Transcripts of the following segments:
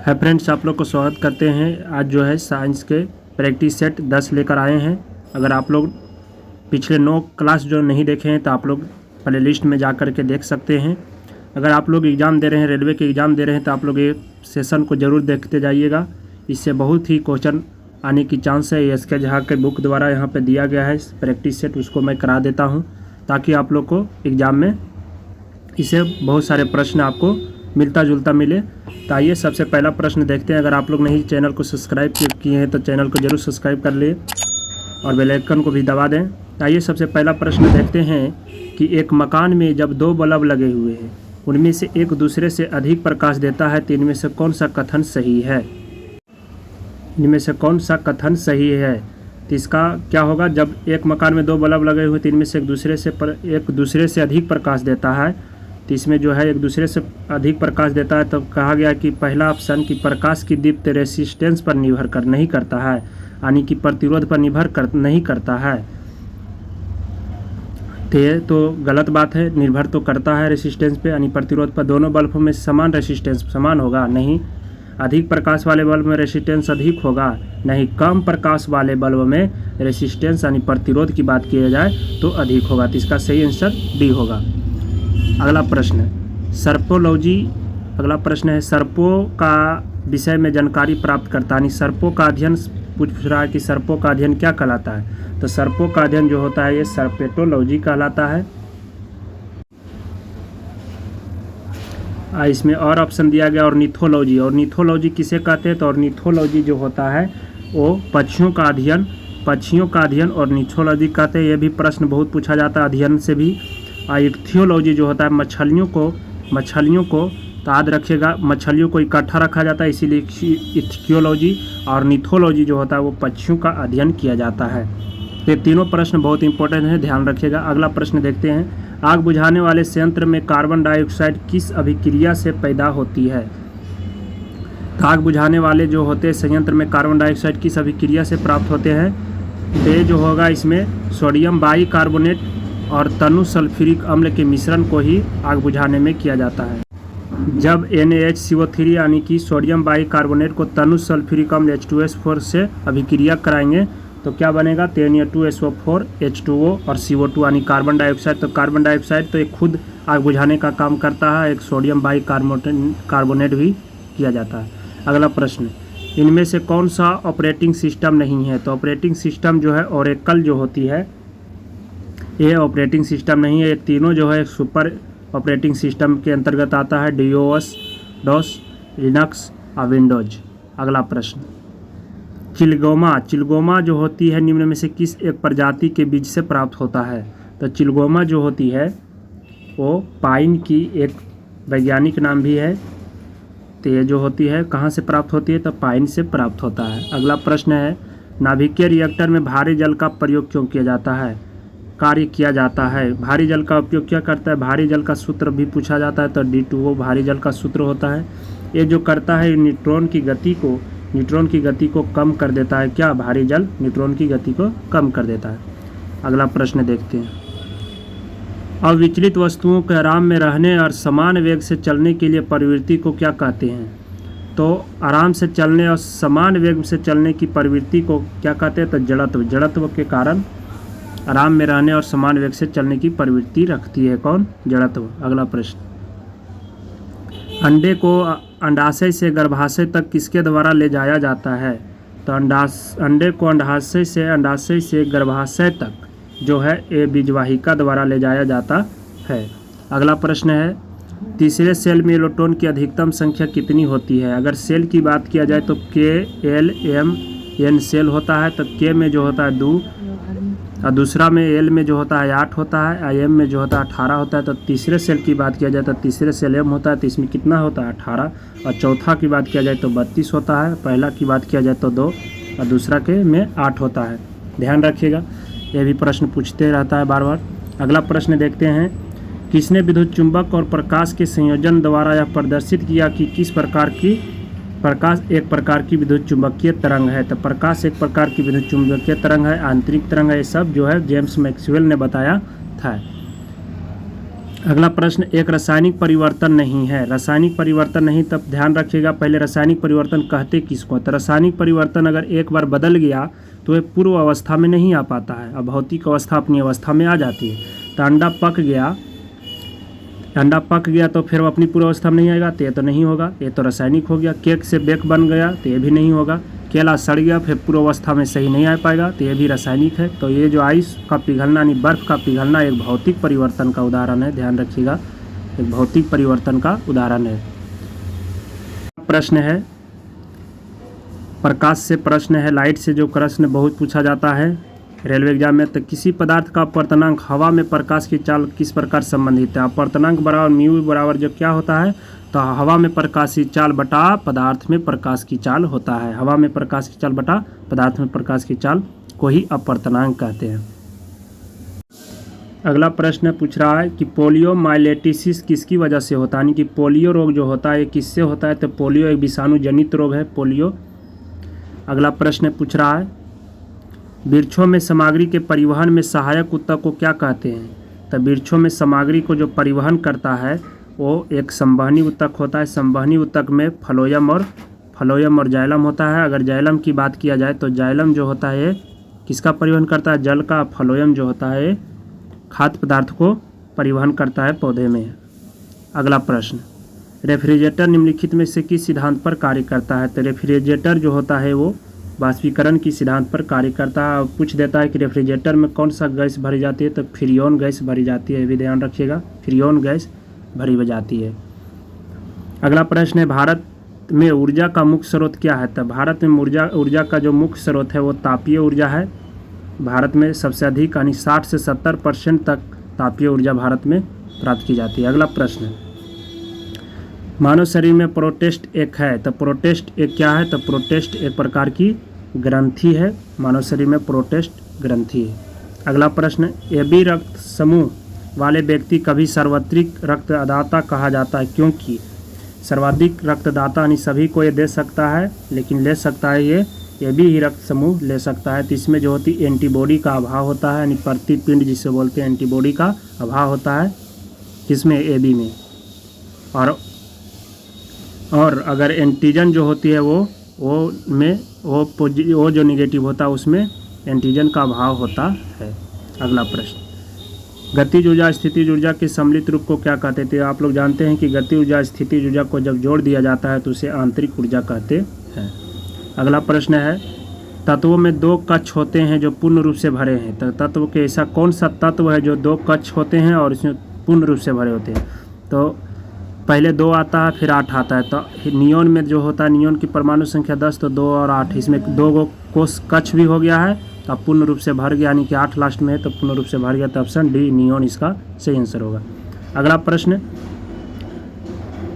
है फ्रेंड्स, आप लोग को स्वागत करते हैं। आज जो है साइंस के प्रैक्टिस सेट 10 लेकर आए हैं। अगर आप लोग पिछले 9 क्लास जो नहीं देखे हैं तो आप लोग प्ले लिस्ट में जा कर के देख सकते हैं। अगर आप लोग एग्ज़ाम दे रहे हैं, रेलवे के एग्ज़ाम दे रहे हैं, तो आप लोग ये सेशन को ज़रूर देखते जाइएगा। इससे बहुत ही क्वेश्चन आने की चांस है। एस के झा के बुक द्वारा यहाँ पे दिया गया है प्रैक्टिस सेट, उसको मैं करा देता हूँ ताकि आप लोग को एग्ज़ाम में इससे बहुत सारे प्रश्न आपको मिलता जुलता मिले। तो आइए सबसे पहला प्रश्न देखते हैं। अगर आप लोग नहीं चैनल को सब्सक्राइब किए हैं तो चैनल को जरूर सब्सक्राइब कर लिए और बेल आइकन को भी दबा दें। तो आइए सबसे पहला प्रश्न देखते हैं कि एक मकान में जब 2 बल्ब लगे हुए हैं, उनमें से एक दूसरे से अधिक प्रकाश देता है, तो इनमें से कौन सा कथन सही है? इनमें से कौन सा कथन सही है? तो इसका क्या होगा? जब एक मकान में 2 बल्ब लगे हुए तो इनमें से एक दूसरे से अधिक प्रकाश देता है, तो इसमें जो है एक दूसरे से अधिक प्रकाश देता है। तब कहा गया कि पहला ऑप्शन कि प्रकाश की दीप्ति रेसिस्टेंस पर निर्भर नहीं करता है, यानी कि प्रतिरोध पर नहीं करता है। तो गलत बात है। निर्भर तो करता है रेसिस्टेंस पे, यानी प्रतिरोध पर। दोनों बल्बों में समान रेसिस्टेंस समान होगा? नहीं। अधिक प्रकाश वाले बल्ब में रेसिस्टेंस अधिक होगा? नहीं। कम प्रकाश वाले बल्ब में रेसिस्टेंस यानी प्रतिरोध की बात की जाए तो अधिक होगा। तो इसका सही आंसर डी होगा। अगला प्रश्न है सर्पोलॉजी। अगला प्रश्न है सर्पों का विषय में जानकारी प्राप्त करता है। सर्पों का अध्ययन पूछ रहा है कि सर्पों का अध्ययन क्या कहलाता है? तो सर्पों का अध्ययन जो होता है ये सर्पेटोलॉजी कहलाता है। इसमें और ऑप्शन दिया गया ऑर्निथोलॉजी। ऑर्निथोलॉजी किसे कहते हैं? तो ऑर्निथोलॉजी जो होता है वो पक्षियों का अध्ययन ऑर्निथोलॉजी कहते हैं। ये भी प्रश्न बहुत पूछा जाता है अध्ययन से भी। इक्थियोलॉजी जो होता है मछलियों को याद रखिएगा, मछलियों को इकट्ठा रखा जाता है, इसीलिए इक्थियोलॉजी। और ऑर्निथोलॉजी जो होता है वो पक्षियों का अध्ययन किया जाता है। ये तीनों प्रश्न बहुत इंपॉर्टेंट है, ध्यान रखिएगा। अगला प्रश्न देखते हैं। आग बुझाने वाले संयंत्र में कार्बन डाइऑक्साइड किस अभिक्रिया से पैदा होती है? तो आग बुझाने वाले जो होते हैं संयंत्र में कार्बन डाइऑक्साइड किस अभिक्रिया से प्राप्त होते हैं? तो ये जो होगा इसमें सोडियम बाइकार्बोनेट और तनु सल्फ्यूरिक अम्ल के मिश्रण को ही आग बुझाने में किया जाता है। जब NaHCO3 यानी कि सोडियम बाइकार्बोनेट को तनु सल्फ्यूरिक अम्ल H2S4 से अभिक्रिया कराएंगे तो क्या बनेगा? तो Na2SO4 H2O और CO2 यानी कार्बन डाइऑक्साइड। तो कार्बन डाइऑक्साइड तो एक खुद आग बुझाने का काम करता है, एक सोडियम बाइकार्बोनेट भी किया जाता है। अगला प्रश्न, इनमें से कौन सा ऑपरेटिंग सिस्टम नहीं है? तो ऑपरेटिंग सिस्टम जो है ओरेकल जो होती है ये ऑपरेटिंग सिस्टम नहीं है। ये तीनों जो है सुपर ऑपरेटिंग सिस्टम के अंतर्गत आता है, डॉस, लिनक्स और विंडोज। अगला प्रश्न, चिलगोमा जो होती है निम्न में से किस एक प्रजाति के बीज से प्राप्त होता है? तो चिलगोमा जो होती है वो पाइन की एक वैज्ञानिक नाम भी है। तो ये जो होती है कहाँ से प्राप्त होती है? तो पाइन से प्राप्त होता है। अगला प्रश्न है नाभिकीय रिएक्टर में भारी जल का प्रयोग क्यों किया जाता है? कार्य किया जाता है। भारी जल का उपयोग क्या करता है? भारी जल का सूत्र भी पूछा जाता है, तो D2O भारी जल का सूत्र होता है। ये जो करता है न्यूट्रॉन की गति को कम कर देता है। क्या? भारी जल न्यूट्रॉन की गति को कम कर देता है। अगला प्रश्न देखते हैं। अविचलित वस्तुओं के आराम में रहने और समान वेग से चलने के लिए प्रवृत्ति को क्या कहते हैं? तो आराम से चलने और समान वेग से चलने की प्रवृत्ति को क्या कहते हैं? तो जड़त्व के कारण आराम में रहने और समान वेग से चलने की प्रवृत्ति रखती है कौन? जड़त्व। अगला प्रश्न, अंडे को अंडाशय से गर्भाशय तक किसके द्वारा ले जाया जाता है? तो अंडे को अंडाशय से गर्भाशय तक जो है ये बीजवाहिका द्वारा ले जाया जाता है। अगला प्रश्न है तीसरे सेल में इलेक्ट्रॉन की अधिकतम संख्या कितनी होती है? अगर सेल की बात किया जाए तो KLMN सेल होता है। तो K में जो होता है 2 और दूसरा में L में जो होता है 8 होता है, M में जो होता है 18 होता है। तो तीसरे सेल की बात किया जाए तो तीसरे सेल M होता है, तो इसमें कितना होता है? 18। और चौथा की बात किया जाए तो 32 होता है। पहला की बात किया जाए तो 2 और दूसरा के में 8 होता है। ध्यान रखिएगा, ये भी प्रश्न पूछते रहता है बार बार। अगला प्रश्न देखते हैं। किसने विद्युत चुंबक और प्रकाश के संयोजन द्वारा यह प्रदर्शित किया कि किस प्रकाश एक प्रकार की विद्युत चुंबकीय तरंग है? तो प्रकाश एक प्रकार की विद्युत चुंबकीय तरंग है, आंतरिक तरंग है। ये सब जो है जेम्स मैक्सवेल ने बताया था। अगला प्रश्न, एक रासायनिक परिवर्तन नहीं है। रासायनिक परिवर्तन नहीं, तब ध्यान रखिएगा पहले रासायनिक परिवर्तन कहते किसको। तो रासायनिक परिवर्तन अगर एक बार बदल गया तो ये पूर्व अवस्था में नहीं आ पाता है, अब भौतिक अवस्था अपनी अवस्था में आ जाती है। तो अंडा पक गया तो फिर वो अपनी पूर्व अवस्था में नहीं आएगा, तो ये तो नहीं होगा, ये तो रासायनिक हो गया। केक से बेक बन गया तो ये भी नहीं होगा। केला सड़ गया फिर पूर्व अवस्था में सही नहीं आ पाएगा, तो ये भी रासायनिक है। तो ये जो आइस का पिघलना यानी बर्फ़ का पिघलना एक भौतिक परिवर्तन का उदाहरण है, ध्यान रखिएगा, एक भौतिक परिवर्तन का उदाहरण है। प्रश्न है प्रकाश से प्रश्न है, लाइट से जो प्रश्न बहुत पूछा जाता है रेलवे एग्जाम में। तो किसी पदार्थ का अपवर्तनांक हवा में प्रकाश की चाल किस प्रकार संबंधित है। अपवर्तनांक बराबर म्यू बराबर जो क्या होता है, तो हवा में प्रकाश की चाल बटा पदार्थ में प्रकाश की चाल होता है। हवा में प्रकाश की चाल बटा पदार्थ में प्रकाश की चाल को ही अपवर्तनांक कहते हैं। अगला प्रश्न पूछ रहा है कि पोलियो माइलेटिस किसकी वजह से होता है, यानी कि पोलियो रोग जो होता है किससे होता है। तो पोलियो एक विषाणु जनित रोग है, पोलियो। अगला प्रश्न पूछ रहा है, वृक्षों में सामग्री के परिवहन में सहायक ऊतक को क्या कहते हैं। तो वृक्षों में सामग्री को जो परिवहन करता है वो एक संवहनी ऊतक होता है। संवहनी ऊतक में फ्लोएम और जाइलम होता है। अगर जाइलम की बात किया जाए तो जाइलम जो होता है किसका परिवहन करता है, जल का। फ्लोएम जो होता है खाद्य पदार्थ को परिवहन करता है पौधे में। अगला प्रश्न, रेफ्रिजरेटर निम्नलिखित में से किस सिद्धांत पर कार्य करता है। तो रेफ्रिजरेटर जो होता है वो वाष्पीकरण की सिद्धांत पर कार्य करता है। पूछ देता है कि रेफ्रिजरेटर में कौन सा गैस भरी जाती है, तो फ्रीऑन गैस भरी जाती है, ये भी ध्यान रखिएगा, फ्रीऑन गैस भरी जाती है। अगला प्रश्न है, भारत में ऊर्जा का मुख्य स्रोत क्या है। तो भारत में ऊर्जा का जो मुख्य स्रोत है वो तापीय ऊर्जा है। भारत में सबसे अधिक यानी 60 से 70% तक तापीय ऊर्जा भारत में प्राप्त की जाती है। अगला प्रश्न, मानव शरीर में प्रोटेस्ट एक है। तो प्रोटेस्ट एक क्या है, तो प्रोटेस्ट एक प्रकार की ग्रंथि है, मानव शरीर में प्रोटेस्ट ग्रंथि है। अगला प्रश्न, AB रक्त समूह वाले व्यक्ति कभी सर्वाधिक रक्तदाता कहा जाता है, क्योंकि सर्वाधिक रक्तदाता यानी सभी को ये दे सकता है, लेकिन ले सकता है ये AB ही रक्त समूह ले सकता है। तो इसमें जो होती एंटीबॉडी का अभाव होता है, यानी प्रतिपिंड जिसे बोलते हैं, एंटीबॉडी का अभाव होता है किसमें, AB में। और अगर एंटीजन जो होती है वो जो निगेटिव होता है उसमें एंटीजन का अभाव होता है। अगला प्रश्न, गतिज ऊर्जा स्थितिज ऊर्जा के सम्मिलित रूप को क्या कहते थे। आप लोग जानते हैं कि गति ऊर्जा स्थितिज ऊर्जा को जब जोड़ दिया जाता है तो उसे आंतरिक ऊर्जा कहते हैं। अगला प्रश्न है, तत्वों में 2 कक्ष होते हैं जो पूर्ण रूप से भरे हैं। तो तत्व के ऐसा कौन सा तत्व है जो 2 कक्ष होते हैं और इसमें पूर्ण रूप से भरे होते हैं। तो पहले 2 आता है फिर 8 आता है। तो नियोन में जो होता है, नियोन की परमाणु संख्या 10, तो 2 और 8, इसमें 2 कोष कक्ष भी हो गया है, अब पूर्ण रूप से भर गया, यानी कि 8 लास्ट में है तो पूर्ण रूप से भर गया। तो ऑप्शन डी नियोन इसका सही आंसर होगा। अगला प्रश्न,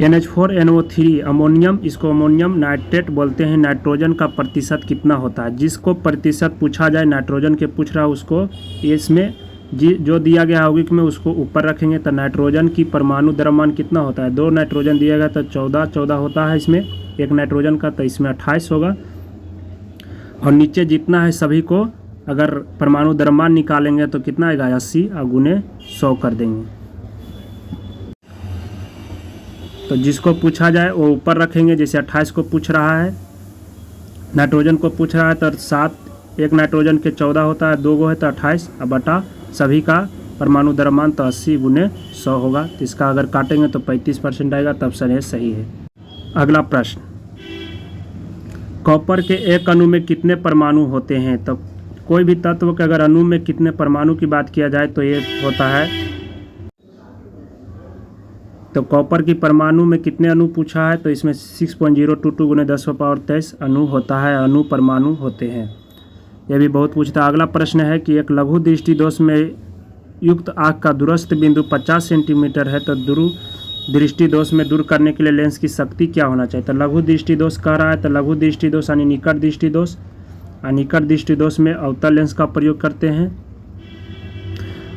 NH4NO3 अमोनियम, इसको अमोनियम नाइट्रेट बोलते हैं, नाइट्रोजन का प्रतिशत कितना होता है। जिसको प्रतिशत पूछा जाए, नाइट्रोजन के पूछ रहा है उसको, इसमें जो दिया गया होगी कि मैं उसको ऊपर रखेंगे। तो नाइट्रोजन की परमाणु द्रव्यमान कितना होता है, 2 नाइट्रोजन दिया गया तो 14 होता है इसमें, 1 नाइट्रोजन का, तो इसमें 28 होगा। और नीचे जितना है सभी को अगर परमाणु द्रव्यमान निकालेंगे तो कितना आएगा, 80 और गुने 100 कर देंगे। तो जिसको पूछा जाए वो ऊपर रखेंगे, जैसे 28 को पूछ रहा है, नाइट्रोजन को पूछ रहा है तो 7, 1 नाइट्रोजन के 14 होता है, 2 गो है तो 28 और बटा सभी का परमाणु द्रव्यमान तो 80 गुने 100 होगा। तो इसका अगर काटेंगे तो 35% आएगा, तब ऑप्शन ए सही है। अगला प्रश्न, कॉपर के एक अणु में कितने परमाणु होते हैं। तो कोई भी तत्व के अगर अणु में कितने परमाणु की बात किया जाए तो ये होता है, तो कॉपर की परमाणु में कितने अणु पूछा है, तो इसमें 6.022 गुने 10⁻23 अणु होता है, अणु परमाणु होते हैं। यह भी बहुत पूछता है। अगला प्रश्न है कि एक लघु दृष्टि दोष में युक्त आँख का दूरस्थ बिंदु 50 सेंटीमीटर है, तो दृष्टि दोष में दूर करने के लिए लेंस की शक्ति क्या होना चाहिए। तो लघु दृष्टि दोष कह रहा है, तो लघु दृष्टि दोष यानी निकट दृष्टि दोष, निकट दृष्टि दोष में अवतल लेंस का प्रयोग करते हैं।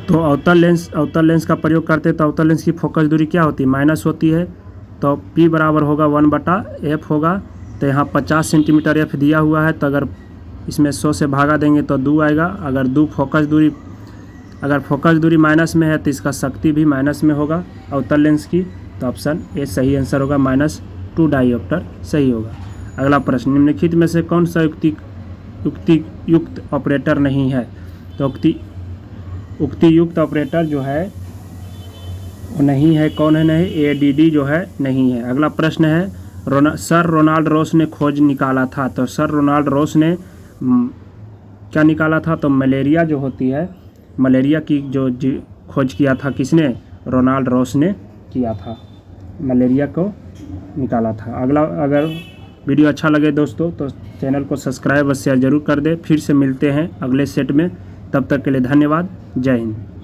तो अवतल लेंस का प्रयोग करते हैं तो अवतल लेंस की फोकस दूरी क्या होती है, माइनस होती है। तो P बराबर होगा 1/f होगा। तो यहाँ 50 सेंटीमीटर f दिया हुआ है, तो अगर इसमें 100 से भागा देंगे तो 2 आएगा। अगर 2 फोकस दूरी अगर फोकस दूरी माइनस में है तो इसका शक्ति भी माइनस में होगा अवतल लेंस की। तो ऑप्शन ए सही आंसर होगा, -2 डायोप्टर सही होगा। अगला प्रश्न, निम्नलिखित में से कौन सा युक्त ऑपरेटर नहीं है? तो उक्ति युक्त ऑपरेटर जो है वो नहीं है। कौन है नहीं? ADD जो है नहीं है। अगला प्रश्न है, सर रोनाल्ड रॉस ने खोज निकाला था। तो सर रोनाल्ड रॉस ने क्या निकाला था? तो मलेरिया जो होती है, मलेरिया की जो खोज किया था किसने? रोनाल्ड रॉस ने किया था, मलेरिया को निकाला था। अगला, अगर वीडियो अच्छा लगे दोस्तों तो चैनल को सब्सक्राइब और शेयर जरूर कर दे। फिर से मिलते हैं अगले सेट में, तब तक के लिए धन्यवाद। जय हिंद।